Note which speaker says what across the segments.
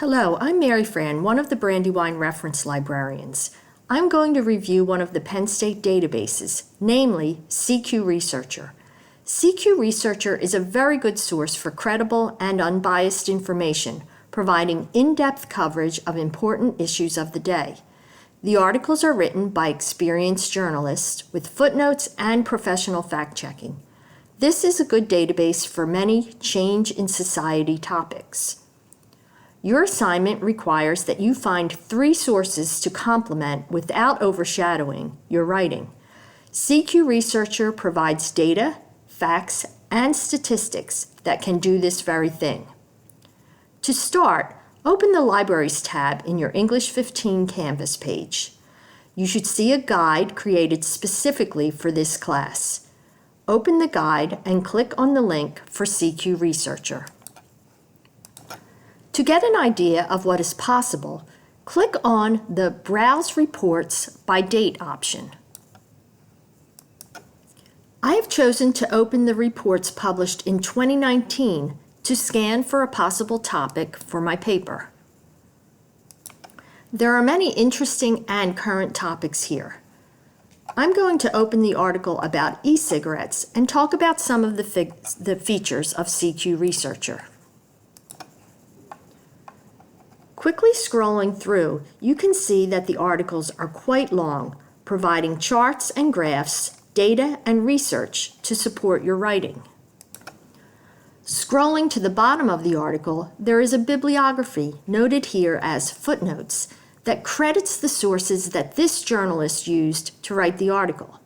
Speaker 1: Hello, I'm Mary Fran, one of the Brandywine reference librarians. I'm going to review one of the Penn State databases, namely CQ Researcher. CQ Researcher is a very good source for credible and unbiased information, providing in-depth coverage of important issues of the day. The articles are written by experienced journalists with footnotes and professional fact-checking. This is a good database for many change in society topics. Your assignment requires that you find 3 sources to complement without overshadowing your writing. CQ Researcher provides data, facts, and statistics that can do this very thing. To start, open the Libraries tab in your English 15 Canvas page. You should see a guide created specifically for this class. Open the guide and click on the link for CQ Researcher. To get an idea of what is possible, click on the Browse Reports by Date option. I have chosen to open the reports published in 2019 to scan for a possible topic for my paper. There are many interesting and current topics here. I'm going to open the article about e-cigarettes and talk about some of the features of CQ Researcher. Quickly scrolling through, you can see that the articles are quite long, providing charts and graphs, data, and research to support your writing. Scrolling to the bottom of the article, there is a bibliography noted here as footnotes that credits the sources that this journalist used to write the article.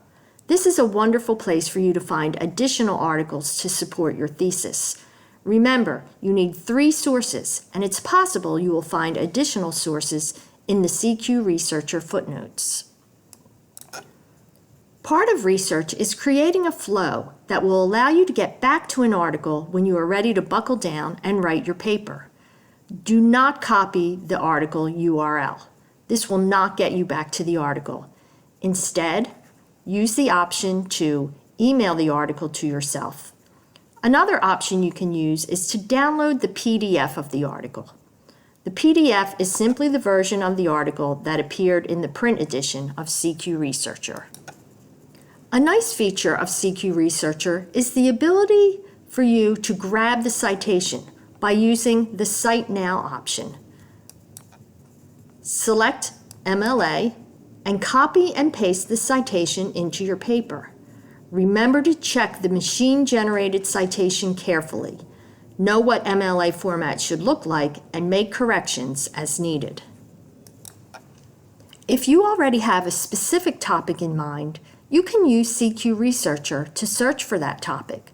Speaker 1: This is a wonderful place for you to find additional articles to support your thesis. Remember, you need 3 sources, and it's possible you will find additional sources in the CQ Researcher footnotes. Part of research is creating a flow that will allow you to get back to an article when you are ready to buckle down and write your paper. Do not copy the article URL. This will not get you back to the article. Instead, use the option to email the article to yourself. Another option you can use is to download the PDF of the article. The PDF is simply the version of the article that appeared in the print edition of CQ Researcher. A nice feature of CQ Researcher is the ability for you to grab the citation by using the Cite Now option. Select MLA and copy and paste the citation into your paper. Remember to check the machine-generated citation carefully. Know what MLA format should look like and make corrections as needed. If you already have a specific topic in mind, you can use CQ Researcher to search for that topic.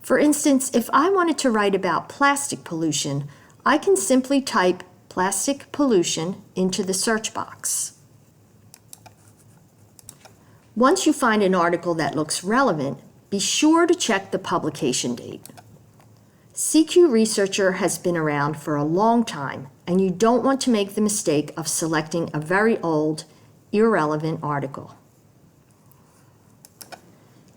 Speaker 1: For instance, if I wanted to write about plastic pollution, I can simply type plastic pollution into the search box. Once you find an article that looks relevant, be sure to check the publication date. CQ Researcher has been around for a long time, and you don't want to make the mistake of selecting a very old, irrelevant article.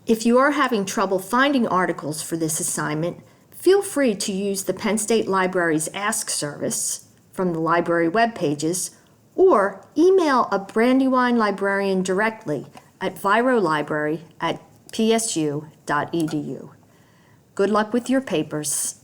Speaker 1: If you are having trouble finding articles for this assignment, feel free to use the Penn State Library's Ask service from the library web pages, or email a Brandywine librarian directly at virolibrary@psu.edu. Good luck with your papers.